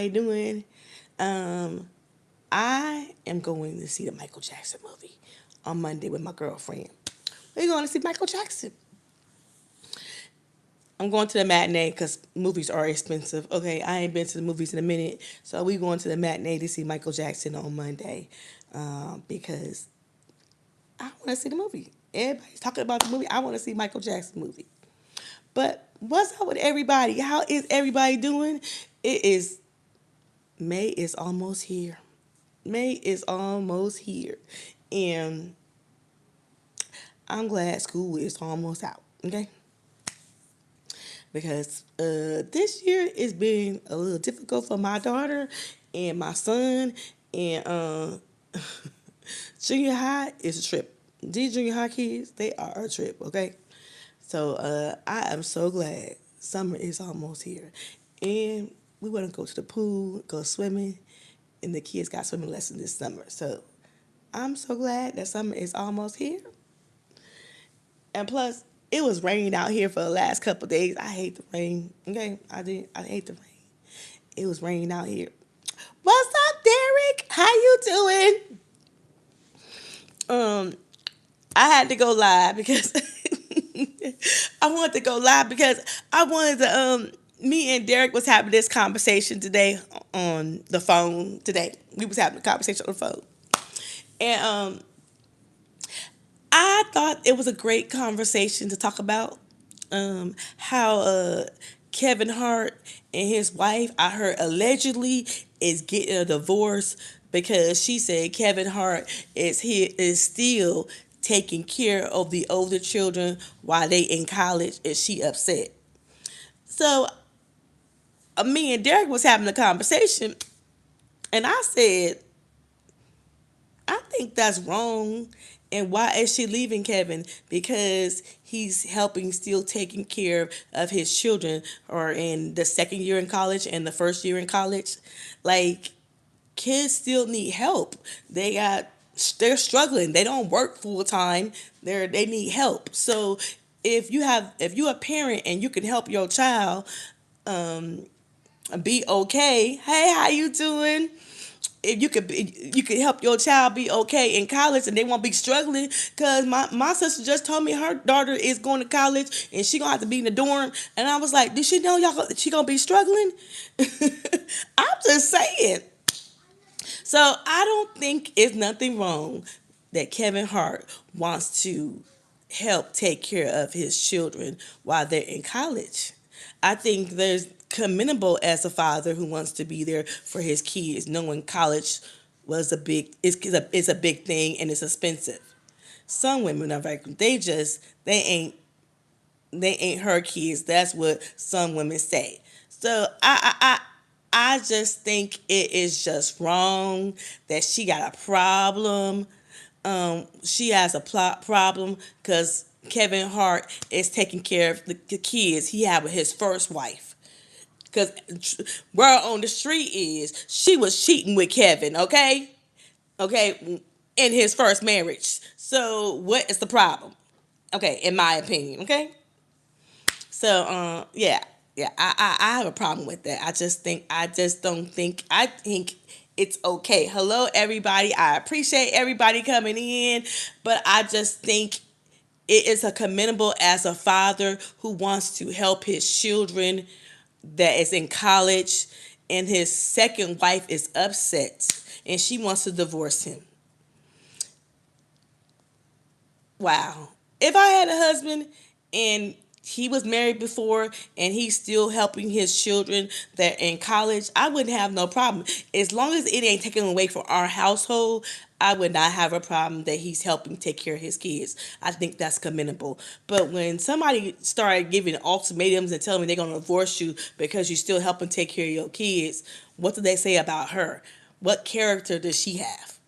doing? Um, I am going to see the Michael Jackson movie on Monday with my girlfriend. We're going to see Michael Jackson. I'm going to the matinee because movies are expensive. Okay, I ain't been to the movies in a minute, so we going to the matinee to see Michael Jackson on Monday, because I want to see the movie. Everybody's talking about the movie. I want to see Michael Jackson movie. But what's up with everybody? How is everybody doing? It is May is almost here. May is almost here, and I'm glad school is almost out. Okay, because this year is been a little difficult for my daughter and my son, and junior high is a trip. These junior high kids, they are a trip. Okay, so I am so glad summer is almost here, and we want to go to the pool, go swimming, and the kids got swimming lessons this summer. So I'm so glad that summer is almost here. And plus, it was raining out here for the last couple of days. I hate the rain. Okay, I did. I hate the rain. It was raining out here. What's up, Derek? How you doing? Um, I had to go live because I wanted to go live because I wanted to. Me and Derek was having this conversation today on the phone. Today we was having a conversation on the phone, and I thought it was a great conversation to talk about how Kevin Hart and his wife, I heard allegedly, is getting a divorce because she said Kevin Hart is still taking care of the older children while they in college, and she upset. So me and Derek was having a conversation, and I said, I think that's wrong. And why is she leaving Kevin? Because he's helping, still taking care of his children, or in the second year in college and the first year in college. Like, kids still need help. They're struggling. They don't work full time. They need help. So if you're a parent and you can help your child be okay. Hey, how you doing? If you could help your child be okay in college and they won't be struggling, because my sister just told me her daughter is going to college and she gonna have to be in the dorm, and I was like, did she know she gonna be struggling? I'm just saying. So I don't think it's nothing wrong that Kevin Hart wants to help take care of his children while they're in college. I think there's commendable as a father who wants to be there for his kids, knowing college was a big it's a big thing and it's expensive. Some women are like they ain't her kids. That's what some women say. So I just think it is just wrong that she got a problem. She has a plot problem because Kevin Hart is taking care of the kids he had with his first wife. Because word on the street is she was cheating with Kevin, okay? Okay, in his first marriage. So what is the problem? Okay, in my opinion, okay? So, yeah, yeah, I have a problem with that. I think it's okay. Hello, everybody. I appreciate everybody coming in, but I just think it is a commendable as a father who wants to help his children that is in college, and his second wife is upset and she wants to divorce him. Wow. If I had a husband and he was married before and he's still helping his children that are in college, I wouldn't have no problem. As long as it ain't taken away from our household, I would not have a problem that he's helping take care of his kids. I think that's commendable. But when somebody started giving ultimatums and telling me they're going to divorce you because you're still helping take care of your kids, what do they say about her? What character does she have?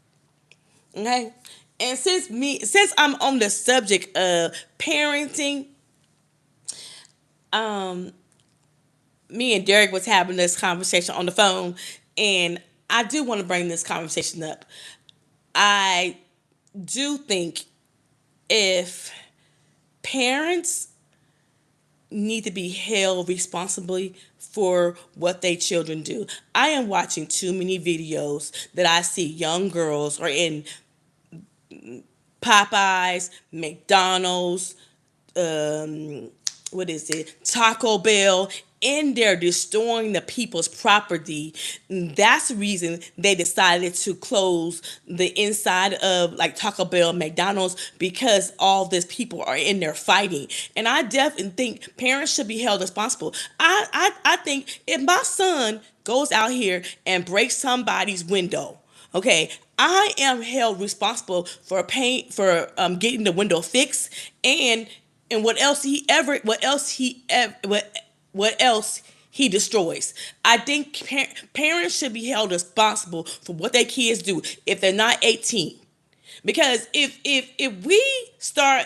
Okay. And since I'm on the subject of parenting, um, me and Derek was having this conversation on the phone, and I do want to bring this conversation up. I do think if parents need to be held responsibly for what they children do. I am watching too many videos that I see young girls are in Popeyes, McDonald's, what is it, Taco Bell, in there destroying the people's property. That's the reason they decided to close the inside of like Taco Bell, McDonald's, because all these people are in there fighting. And I definitely think parents should be held responsible. I think if my son goes out here and breaks somebody's window, okay, I am held responsible for paying for getting the window fixed, and what else he destroys. I think parents should be held responsible for what their kids do if they're not 18. Because if we start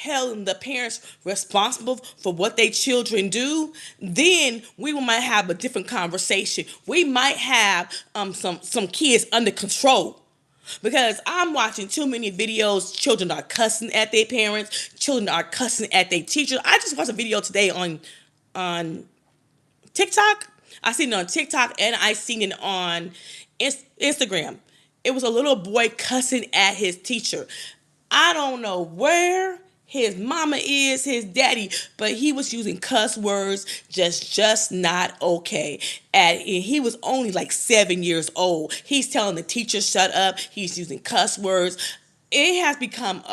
holding the parents responsible for what their children do, then we might have a different conversation. We might have some kids under control. Because I'm watching too many videos. Children are cussing at their parents. Children are cussing at their teachers. I just watched a video today on TikTok. I seen it on TikTok and I seen it on Instagram. It was a little boy cussing at his teacher. I don't know where his mama is, his daddy, but he was using cuss words, just not okay. And he was only like 7 years old. He's telling the teacher shut up. He's using cuss words. It has become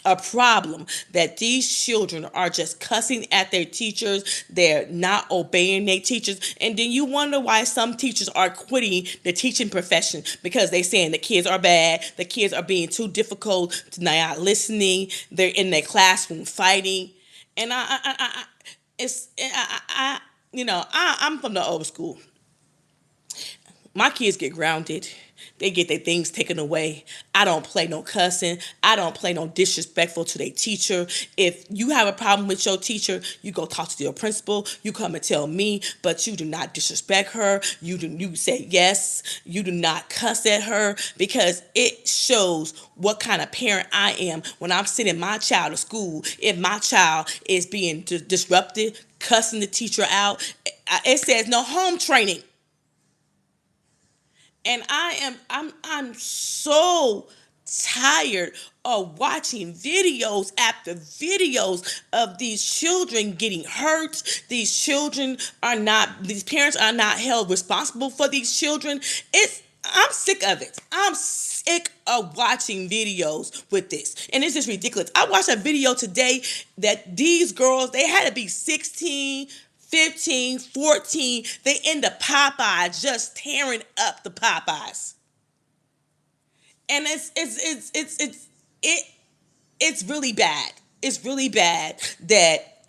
a problem that these children are just cussing at their teachers. They're not obeying their teachers. And then you wonder why some teachers are quitting the teaching profession, because they're saying the kids are bad, the kids are being too difficult, to not listening, they're in their classroom fighting. And I'm from the old school. My kids get grounded. They get their things taken away. I don't play no cussing. I don't play no disrespectful to their teacher. If you have a problem with your teacher, you go talk to your principal. You come and tell me, but you do not disrespect her. You say yes. You do not cuss at her, because it shows what kind of parent I am when I'm sending my child to school. If my child is being disrupted, cussing the teacher out, it says no home training. And I'm so tired of watching videos after videos of these children getting hurt. These parents are not held responsible for these children. I'm sick of it. I'm sick of watching videos with this. And it's just ridiculous. I watched a video today that these girls, they had to be 16, 15, 14. They in the Popeyes just tearing up the Popeyes. And it's really bad. It's really bad that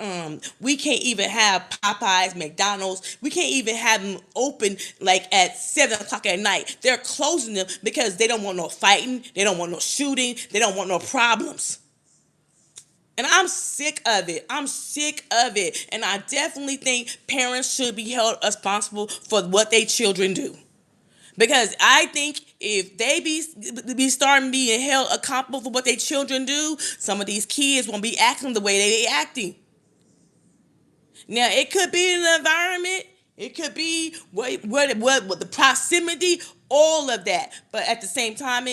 we can't even have Popeyes, McDonald's. We can't even have them open like at 7 o'clock at night. They're closing them because they don't want no fighting. They don't want no shooting. They don't want no problems. And I'm sick of it. I'm sick of it. And I definitely think parents should be held responsible for what their children do. Because I think if they be starting being held accountable for what their children do, some of these kids won't be acting the way they acting. Now, it could be an environment. It could be what the proximity, all of that. But at the same time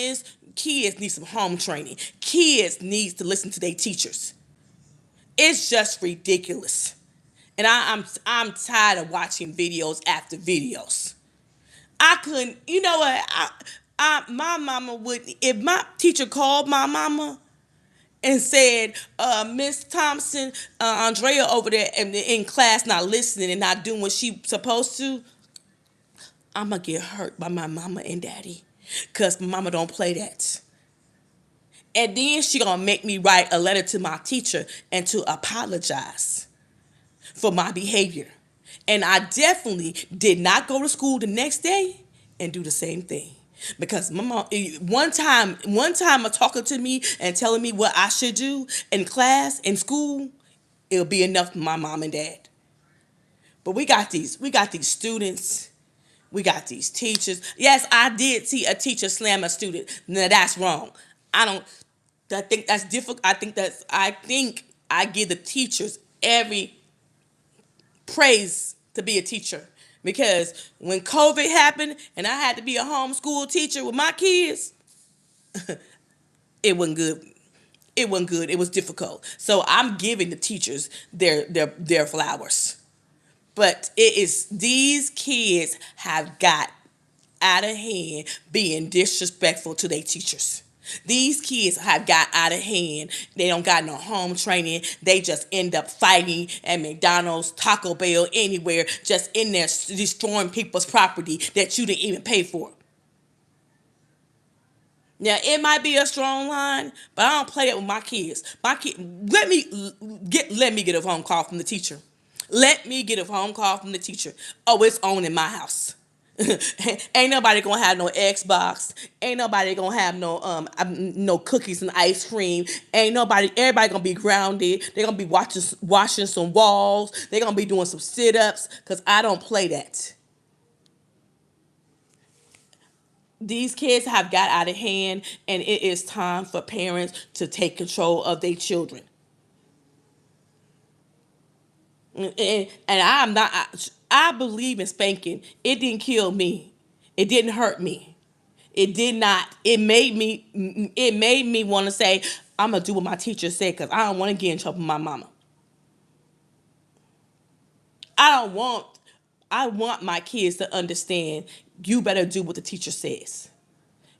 kids need some home training. Kids need to listen to their teachers. It's just ridiculous. And I'm tired of watching videos after videos. I couldn't, you know what? My mama wouldn't, if my teacher called my mama and said, Miss Thompson, Andrea over there in class not listening and not doing what she supposed to, I'm going to get hurt by my mama and daddy, because mama don't play that. And then she going to make me write a letter to my teacher and to apologize for my behavior. And I definitely did not go to school the next day and do the same thing. Because my mom, one time of talking to me and telling me what I should do in class, in school, it'll be enough for my mom and dad. But we got these students, we got these teachers. Yes, I did see a teacher slam a student. Now that's wrong. I think that's difficult. I think I give the teachers every praise to be a teacher. Because when COVID happened and I had to be a homeschool teacher with my kids, it wasn't good. It wasn't good. It was difficult. So I'm giving the teachers their flowers. But it is, these kids have got out of hand being disrespectful to their teachers. These kids have got out of hand. They don't got no home training. They just end up fighting at McDonald's, Taco Bell, anywhere, just in there destroying people's property that you didn't even pay for. Now it might be a strong line, but I don't play that with my kids. My kid, let me get a phone call from the teacher. Let me get a phone call from the teacher. Oh, it's on in my house. Ain't nobody gonna have no Xbox. Ain't nobody gonna have no cookies and ice cream. Ain't nobody. Everybody gonna be grounded. They're gonna be washing some walls. They're gonna be doing some sit-ups. Cause I don't play that. These kids have got out of hand, and it is time for parents to take control of their children. And I'm not. I believe in spanking. It didn't kill me. It didn't hurt me. It did not. It made me. It made me want to say, I'm gonna do what my teacher said because I don't want to get in trouble with my mama. I don't want. I want my kids to understand. You better do what the teacher says.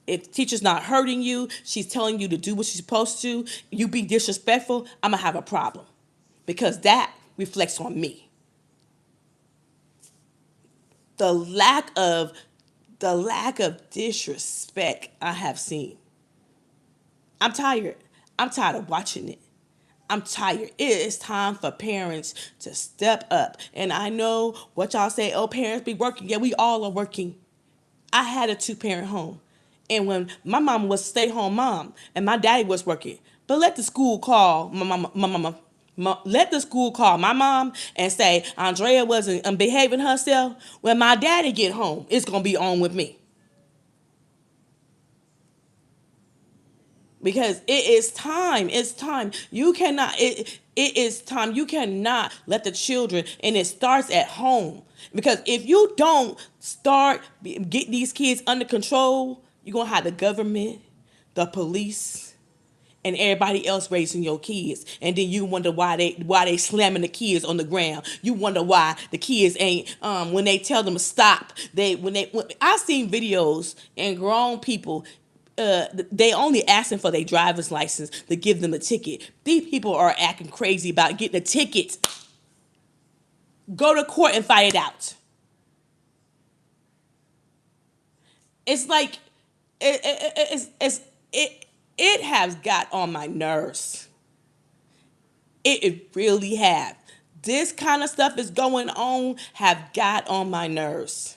If the teacher's not hurting you, she's telling you to do what she's supposed to. You be disrespectful, I'm gonna have a problem because that reflects on me. The lack of disrespect I have seen. I'm tired. I'm tired of watching it. I'm tired. It is time for parents to step up. And I know what y'all say, oh, parents be working. Yeah, we all are working. I had a two-parent home. And when my mom was a stay-home mom and my daddy was working, but let the school call let the school call my mom and say Andrea wasn't behaving herself. When my daddy get home, it's gonna be on with me. Because it is time. It's time. You cannot. It is time. You cannot let the children, and it starts at home. Because if you don't start get these kids under control, you're gonna have the government, the police, and everybody else raising your kids, and then you wonder why they slamming the kids on the ground. You wonder why the kids ain't when they tell them to stop. I've seen videos and grown people. They only asking for their driver's license to give them a ticket. These people are acting crazy about getting a ticket. Go to court and fight it out. It's like it has got on my nerves. It really have. This kind of stuff is going on have got on my nerves.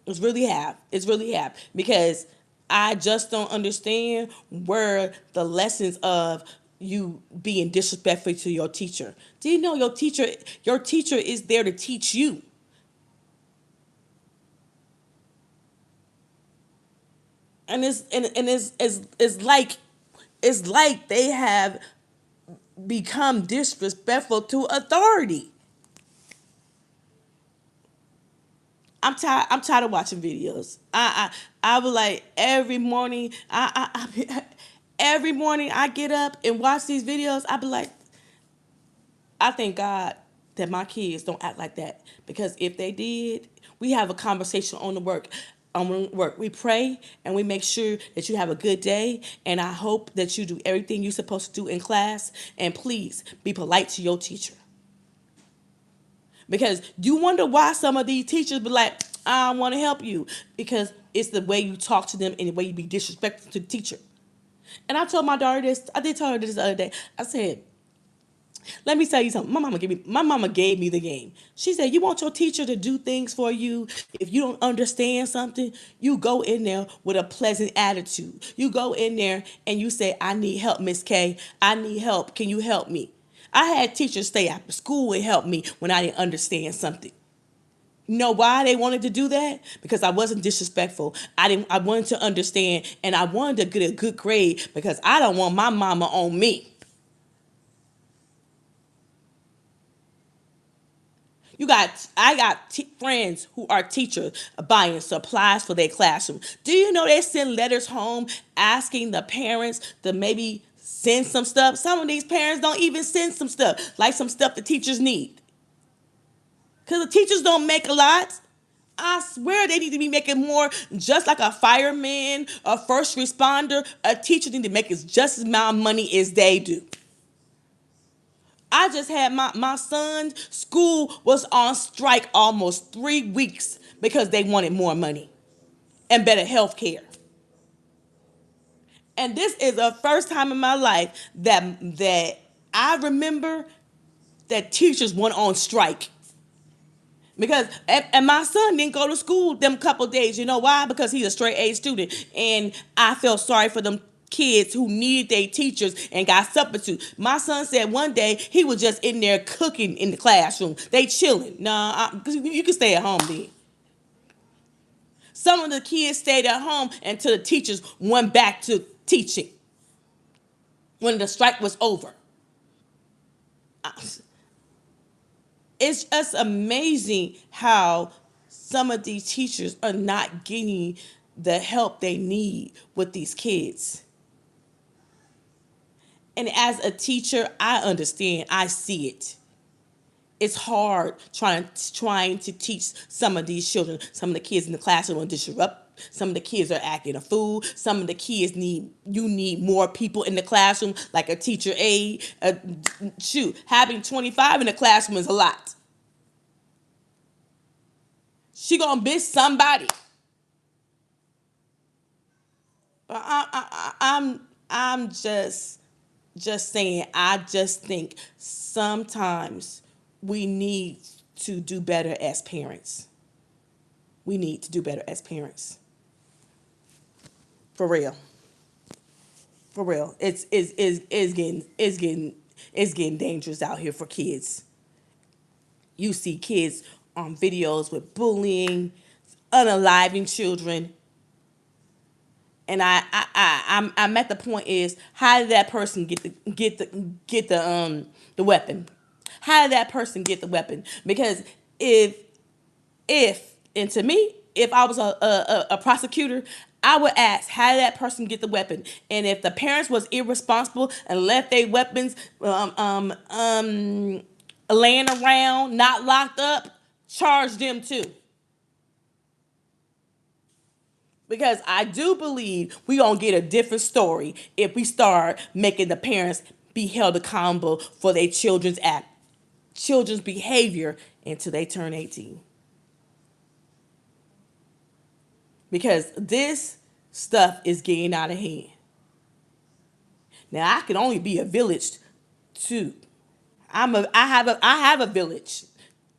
It's really have. It's really have because I just don't understand where the lessons of you being disrespectful to your teacher. Do you know your teacher is there to teach you? And it's like they have become disrespectful to authority. I'm tired of watching videos. I would like every morning. Every morning I get up and watch these videos. I be like, I thank God that my kids don't act like that because if they did, we have a conversation on the work. We pray and we make sure that you have a good day. And I hope that you do everything you're supposed to do in class. And please be polite to your teacher. Because you wonder why some of these teachers be like, I want to help you. Because it's the way you talk to them and the way you be disrespectful to the teacher. And I told my daughter this. I did tell her this the other day. I said, let me tell you something. My mama gave me the game. She said, you want your teacher to do things for you. If you don't understand something, you go in there with a pleasant attitude. You go in there and you say, I need help, Miss K. I need help. Can you help me? I had teachers stay after school and help me when I didn't understand something. You know why they wanted to do that? Because I wasn't disrespectful. I wanted to understand and I wanted to get a good grade because I don't want my mama on me. I got friends who are teachers buying supplies for their classroom. Do you know they send letters home asking the parents to maybe send some stuff? Some of these parents don't even send some stuff, like some stuff the teachers need. Because the teachers don't make a lot. I swear they need to be making more, just like a fireman, a first responder, a teacher need to make just as amount of money as they do. I just had my son's school was on strike almost 3 weeks because they wanted more money and better health care. And this is the first time in my life that I remember that teachers went on strike. Because and my son didn't go to school them couple days. You know why? Because he's a straight A student, and I felt sorry for them kids who needed their teachers and got substitutes. My son said one day he was just in there cooking in the classroom. They chilling. Nah, you can stay at home then. Some of the kids stayed at home until the teachers went back to teaching when the strike was over. It's just amazing how some of these teachers are not getting the help they need with these kids. And as a teacher, I understand. I see it. It's hard trying to teach some of these children. Some of the kids in the classroom are disrupt. Some of the kids are acting a fool. Some of the kids need more people in the classroom, like a teacher aide. Having 25 in the classroom is a lot. She gonna miss somebody. But I'm just saying. I just think sometimes we need to do better as parents. We need to do better as parents. For real. For real. It's getting dangerous out here for kids. You see kids on videos with bullying, unaliving children. And I'm at the point is, how did that person get the weapon? How did that person get the weapon? Because if and to me, if I was a prosecutor, I would ask, how did that person get the weapon? And if the parents was irresponsible and left their weapons laying around, not locked up, charge them too. Because I do believe we gonna get a different story if we start making the parents be held accountable for their children's behavior until they turn 18. Because this stuff is getting out of hand. Now I can only be a village too. I have a village.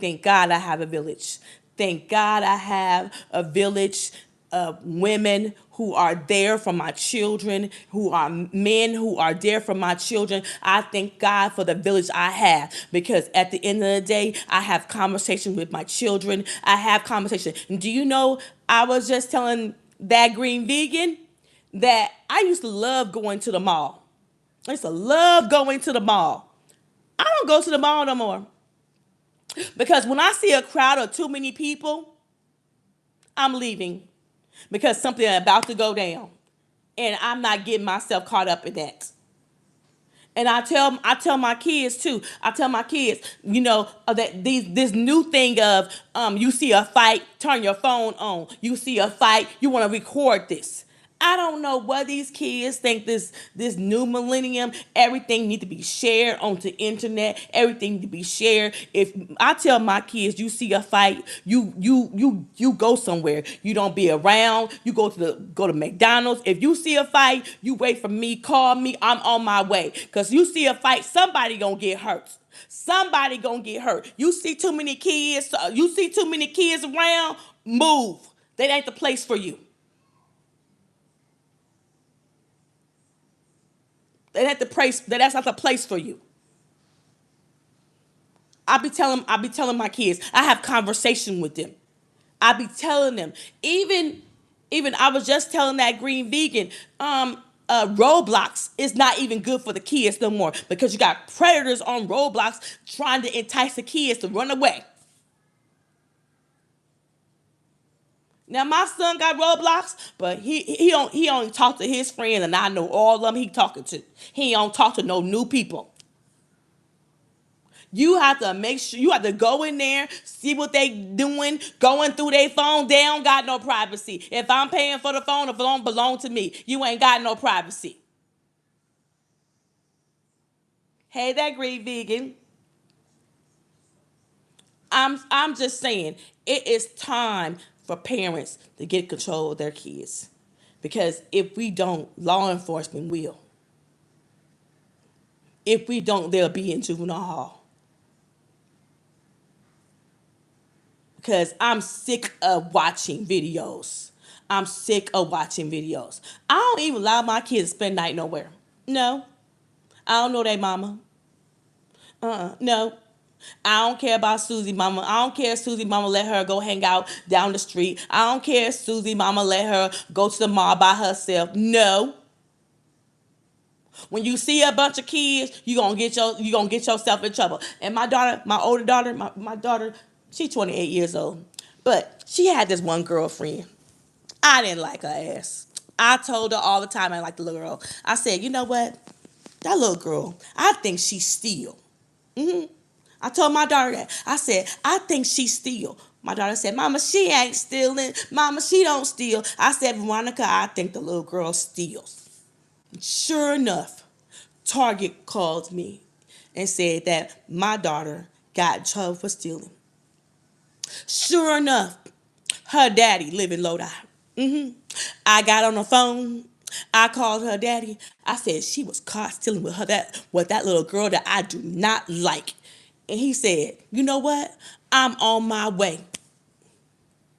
Thank God I have a village. Thank God I have a village of women who are there for my children, who are men who are there for my children. I thank God for the village I have, because at the end of the day, I have conversation with my children. I have conversation. And do you know, I was just telling that green vegan that I used to love going to the mall. I used to love going to the mall. I don't go to the mall no more. Because when I see a crowd of too many people, I'm leaving. Because something is about to go down. And I'm not getting myself caught up in that. And I tell my kids too. I tell my kids, that this new thing of you see a fight, turn your phone on. You see a fight, you want to record this. I don't know what these kids think this new millennium, everything need to be shared onto the internet, everything need to be shared. If I tell my kids, you see a fight, you go somewhere. You don't be around. You go to McDonald's. If you see a fight, you wait for me, call me, I'm on my way. Cause you see a fight, somebody gonna get hurt. Somebody gonna get hurt. You see too many kids around, move. That ain't the place for you. That's not the place for you. I be telling my kids. I have conversation with them. I be telling them. Even I was just telling that green vegan. Roblox is not even good for the kids no more, because you got predators on Roblox trying to entice the kids to run away. Now my son got Roblox, but he only talk to his friends, and I know all of them he talking to. He don't talk to no new people. You have to make sure you have to go in there, see what they doing, going through their phone. They don't got no privacy. If I'm paying for the phone belong to me. You ain't got no privacy. Hey, that great vegan. I'm just saying it is time for parents to get control of their kids. Because if we don't, law enforcement will. If we don't, they'll be in juvenile hall. Because I'm sick of watching videos. I'm sick of watching videos. I don't even allow my kids to spend night nowhere. No, I don't know their mama. No. I don't care about Susie mama. I don't care if Susie mama let her go hang out down the street. I don't care if Susie mama let her go to the mall by herself. No. When you see a bunch of kids, you gonna get yourself in trouble. And my daughter, my older daughter, my daughter, she's 28 years old. But she had this one girlfriend. I didn't like her ass. I told her all the time I liked the little girl. I said, you know what? That little girl, I think she's steal. I told my daughter that. I said, I think she steal. My daughter said, Mama, she ain't stealing. Mama, she don't steal. I said, Veronica, I think the little girl steals. Sure enough, Target called me and said that my daughter got in trouble for stealing. Sure enough, her daddy live in Lodi. I got on the phone. I called her daddy. I said she was caught stealing with that little girl that I do not like. And he said, you know what? I'm on my way.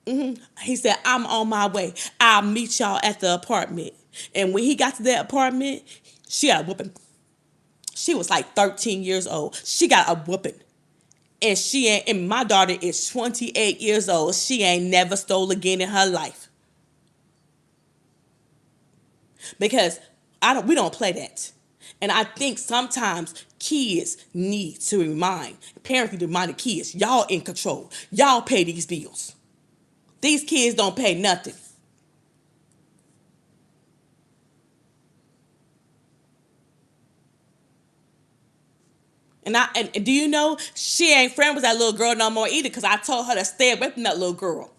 He said, I'm on my way. I'll meet y'all at the apartment. And when he got to that apartment, she got a whooping. She was like 13 years old. She got a whooping. And my daughter is 28 years old. She ain't never stole again in her life. Because we don't play that. And I think sometimes kids need to parents need to remind the kids, y'all in control. Y'all pay these bills. These kids don't pay nothing. And do you know she ain't friends with that little girl no more either because I told her to stay away from that little girl.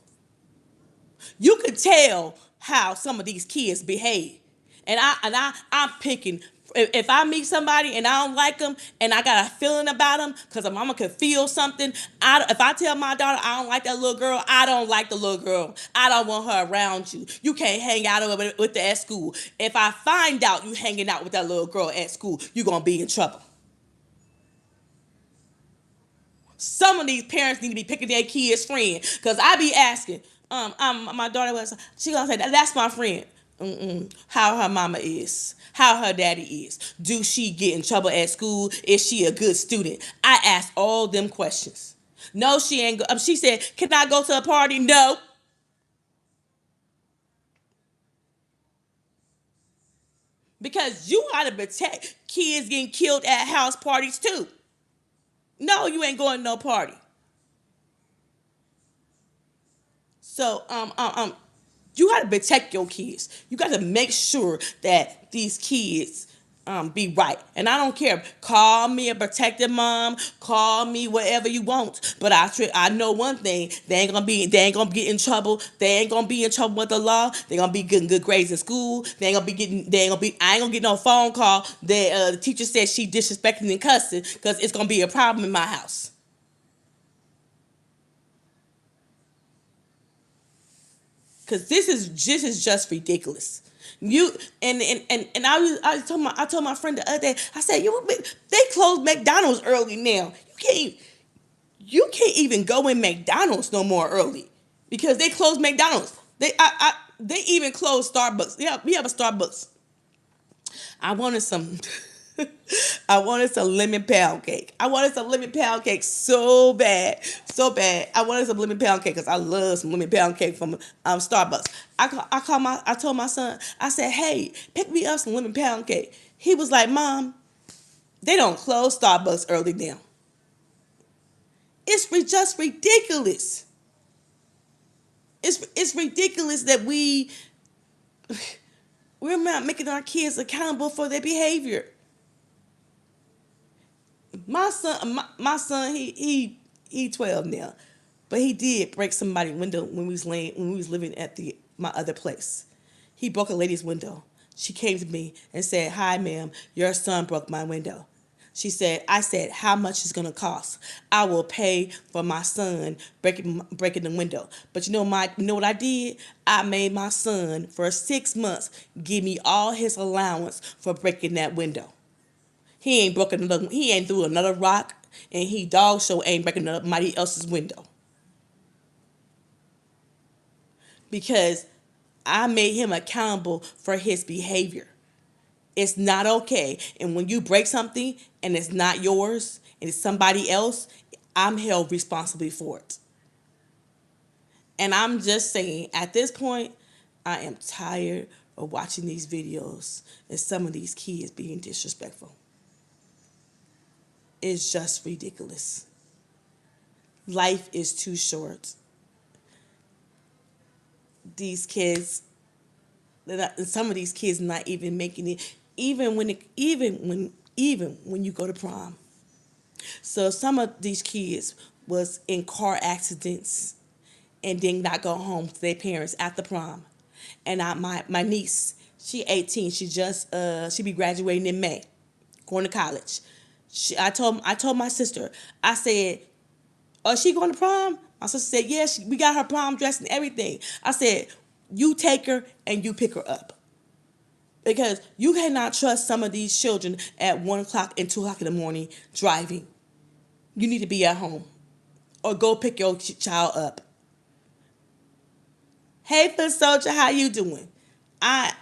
You could tell how some of these kids behave. I'm picking. If I meet somebody and I don't like them and I got a feeling about them because a mama could feel something, if I tell my daughter I don't like that little girl, I don't like the little girl. I don't want her around you. You can't hang out with her at school. If I find out you hanging out with that little girl at school, you're going to be in trouble. Some of these parents need to be picking their kids' friend because I be asking. My daughter she gonna say that's my friend. How her mama is, how her daddy is. Do she get in trouble at school? Is she a good student? I ask all them questions. No, she ain't. She said, "Can I go to a party?" No, because you gotta protect kids getting killed at house parties too. No, you ain't going to no party. So you got to protect your kids. You got to make sure that these kids be right. And I don't care. Call me a protected mom. Call me whatever you want. But I know one thing. They ain't gonna get in trouble. They ain't gonna be in trouble with the law. They gonna be getting good grades in school. I ain't gonna get no phone call that the teacher said she disrespecting and cussing because it's gonna be a problem in my house. Cause this is just ridiculous. You and I told my friend the other day. I said they closed McDonald's early now. You can't even go in McDonald's no more early because they closed McDonald's. They even closed Starbucks. Yeah, we have a Starbucks. I wanted some. I wanted some lemon pound cake. I wanted some lemon pound cake so bad, so bad. I wanted some lemon pound cake because I love some lemon pound cake from Starbucks. I told my son. I said, "Hey, pick me up some lemon pound cake." He was like, "Mom, they don't close Starbucks early now. It's just ridiculous. It's ridiculous that we're not making our kids accountable for their behavior. My son, he 12 now, but he did break somebody's window when we was living at the my other place. He broke a lady's window. She came to me and said, "Hi, ma'am, your son broke my window." I said, "How much is gonna cost? I will pay for my son breaking the window." But you know what I did? I made my son for 6 months give me all his allowance for breaking that window. He ain't threw another rock, and he dog show ain't breaking nobody else's window because I made him accountable for his behavior. It's not okay. And when you break something and it's not yours and it's somebody else, I'm held responsibly for it. And I'm just saying, at this point, I am tired of watching these videos and some of these kids being disrespectful. It's just ridiculous. Life is too short. These kids, some of these kids not even making it, even when you go to prom. So some of these kids was in car accidents and did not go home to their parents after prom. And my niece, she 18. She be graduating in May, going to college. I told my sister, I said, "Oh, is she going to prom?" My sister said, "Yeah, we got her prom dress and everything." I said, "You take her and you pick her up." Because you cannot trust some of these children at 1 o'clock and 2 o'clock in the morning driving. You need to be at home or go pick your child up. Hey, foot soldier, how you doing? I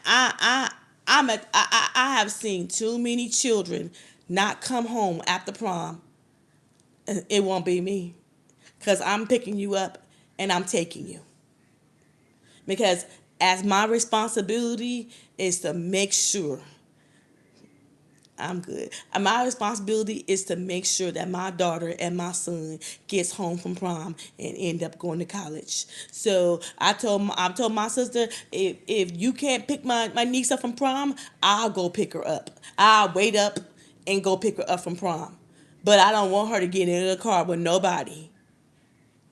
have seen too many children not come home after prom. It won't be me, because I'm picking you up and I'm taking you. Because as my responsibility is to make sure I'm good. My responsibility is to make sure that my daughter and my son gets home from prom and end up going to college. So I told my sister, if you can't pick my niece up from prom, I'll go pick her up. I'll wait up and go pick her up from prom. But I don't want her to get in the car with nobody,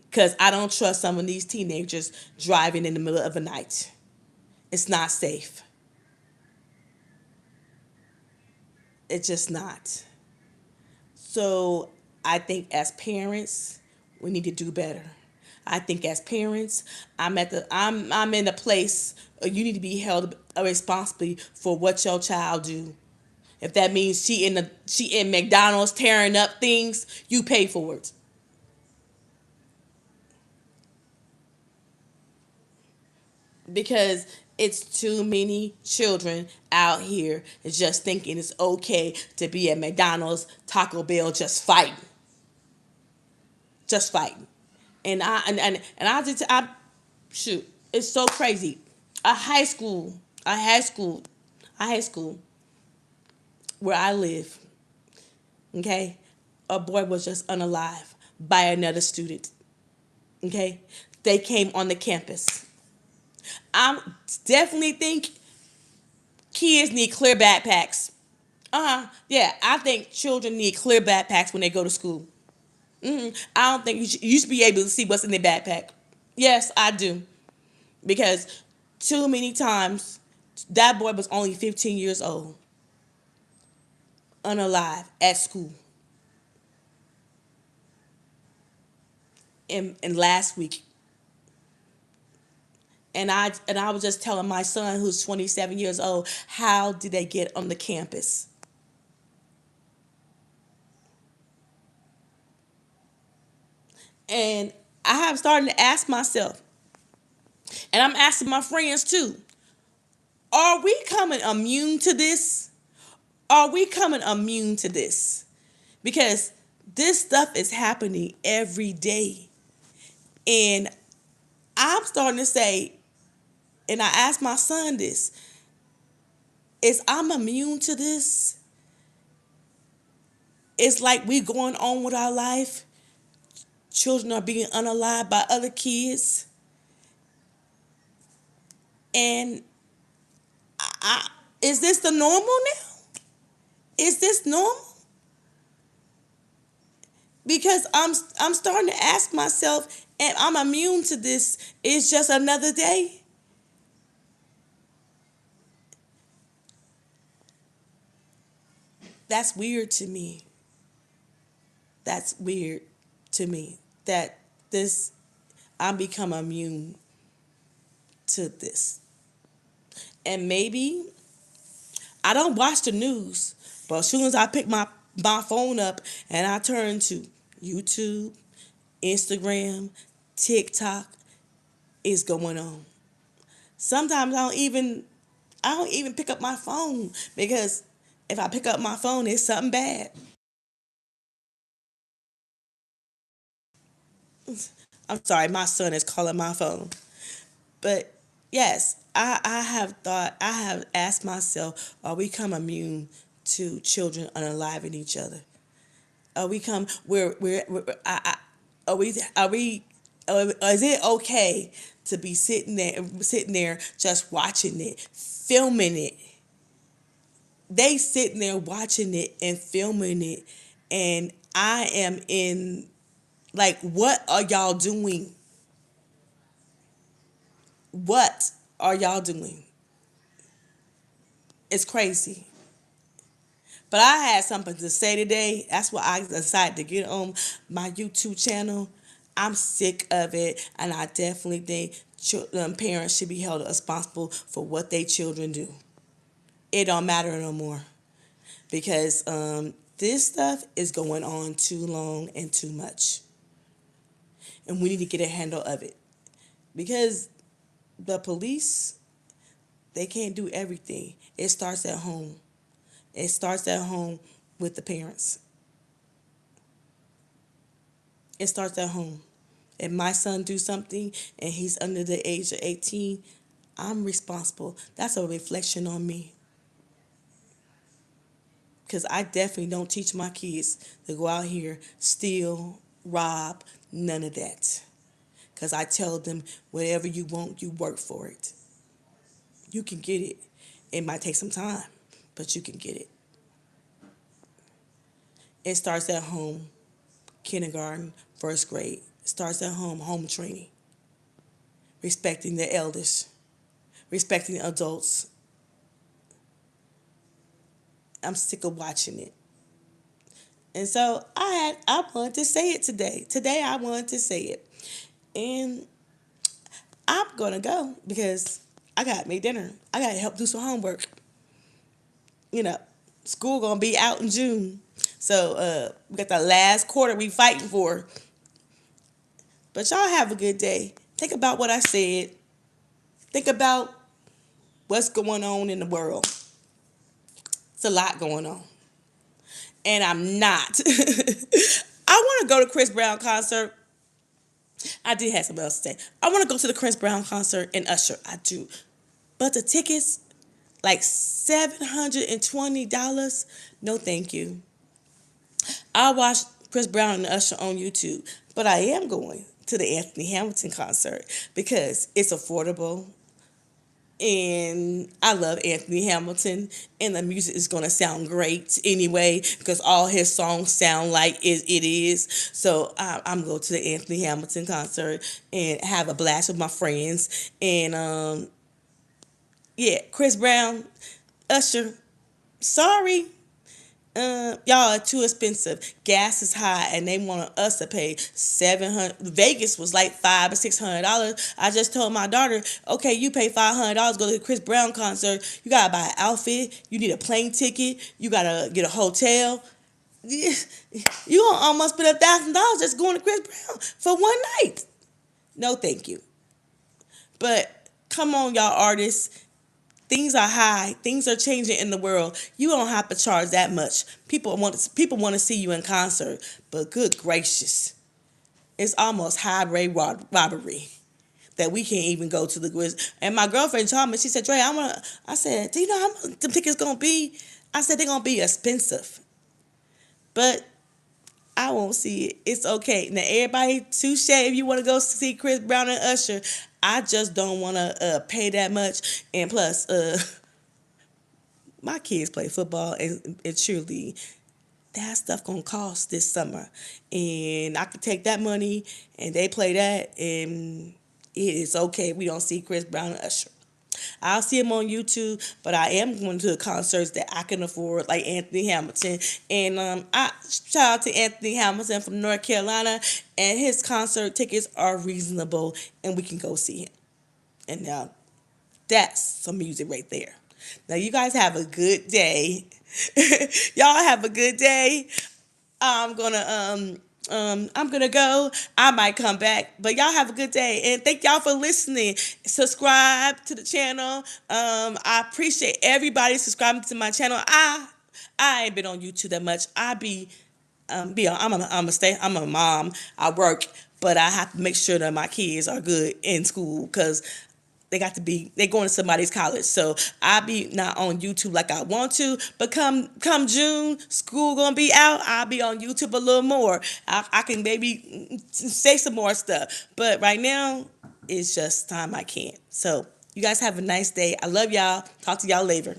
because I don't trust some of these teenagers driving in the middle of the night. It's not safe. It's just not. So I think as parents, we need to do better. I think as parents, I'm in a place you need to be held responsibly for what your child do. If that means she in McDonald's tearing up things, you pay for it. Because it's too many children out here just thinking it's okay to be at McDonald's, Taco Bell, just fighting. And I shoot, it's so crazy. A high school, a high school, a high school where I live, okay, a boy was just unalive by another student, okay. They came on the campus. I definitely think kids need clear backpacks. Yeah, I think children need clear backpacks when they go to school. I don't think you should be able to see what's in their backpack. Yes, I do. Because too many times that boy was only 15 years old, unalive at school. And last week, and I was just telling my son who's 27 years old, how did they get on the campus? And I have started to ask myself, and I'm asking my friends too, are we coming immune to this? Are we coming immune to this? Because this stuff is happening every day. And I'm starting to say, and I asked my son this, is I'm immune to this? It's like we going on with our life. Children are being unalived by other kids. And I, is this the normal now? Is this normal? Because I'm starting to ask myself, and I'm immune to this. It's just another day. That's weird to me. That's weird to me. That this I become immune to this. And maybe I don't watch the news, but as soon as I pick my phone up and I turn to YouTube, Instagram, TikTok, is going on. Sometimes I don't even pick up my phone because if I pick up my phone, it's something bad. I'm sorry, my son is calling my phone. But yes, I have thought, I have asked myself, are we come immune to children unaliving each other? Are we come, are we, is it okay to be sitting there just watching it, filming it? They sitting there watching it and filming it, and I am in, like, what are y'all doing? What are y'all doing? It's crazy. But I had something to say today. That's why I decided to get on my YouTube channel. I'm sick of it, and I definitely think parents should be held responsible for what their children do. It don't matter no more because this stuff is going on too long and too much, and we need to get a handle of it because the police, they can't do everything. It starts at home. It starts at home with the parents. It starts at home. If my son do something and he's under the age of 18, I'm responsible. That's a reflection on me. Because I definitely don't teach my kids to go out here, steal, rob, none of that. Because I tell them, whatever you want, you work for it. You can get it. It might take some time, but you can get it. It starts at home, kindergarten, first grade. It starts at home training, respecting the elders, respecting adults. I'm sick of watching it. And so I wanted to say it today. Today I wanted to say it. And I'm gonna go because I gotta make dinner. I gotta help do some homework. You know, school gonna be out in June. So we got the last quarter we fighting for. But y'all have a good day. Think about what I said. Think about what's going on in the world. It's a lot going on. And I'm not. I want to go to Chris Brown concert. I did have something else to say. I want to go to the Chris Brown concert and Usher. I do. But the tickets, like $720. No, thank you. I watched Chris Brown and Usher on YouTube, but I am going to the Anthony Hamilton concert because it's affordable. And I love Anthony Hamilton, and the music is gonna sound great anyway because all his songs sound like it is. So I'm going to the Anthony Hamilton concert and have a blast with my friends. And yeah, Chris Brown, Usher. Sorry, y'all are too expensive. Gas is high, and they want us to pay 700. Vegas was like $500 or $600. I just told my daughter, okay, you pay $500, go to the Chris Brown concert. You gotta buy an outfit. You need a plane ticket. You gotta get a hotel. You gonna almost spend $1,000 just going to Chris Brown for one night. No, thank you. But come on, y'all artists. Things are high. Things are changing in the world. You don't have to charge that much. People want to see you in concert, but good gracious, it's almost highway robbery that we can't even go to the quiz. And my girlfriend told me, she said, "Dre, I want to." I said, "Do you know how much the tickets gonna be?" I said, "They're gonna be expensive," but I won't see it. It's okay. Now everybody, touche. If you want to go see Chris Brown and Usher, I just don't want to pay that much. And plus, my kids play football and cheerleading. That stuff gonna cost this summer, and I could take that money and they play that, and it is okay. We don't see Chris Brown and Usher. I'll see him on YouTube, but I am going to concerts that I can afford, like Anthony Hamilton. And I shout out to Anthony Hamilton from North Carolina, and his concert tickets are reasonable, and we can go see him. And now that's some music right there. Now you guys have a good day. Y'all have a good day. I'm gonna I'm gonna go. I might come back, but y'all have a good day and thank y'all for listening. Subscribe to the channel. I appreciate everybody subscribing to my channel. I ain't been on YouTube that much. I be on, I'm a mom. I work, but I have to make sure that my kids are good in school because they going to somebody's college. So I be not on YouTube like I want to, but come June, school gonna be out. I'll be on YouTube a little more. I can maybe say some more stuff, but right now it's just time I can't. So you guys have a nice day. I love y'all. Talk to y'all later.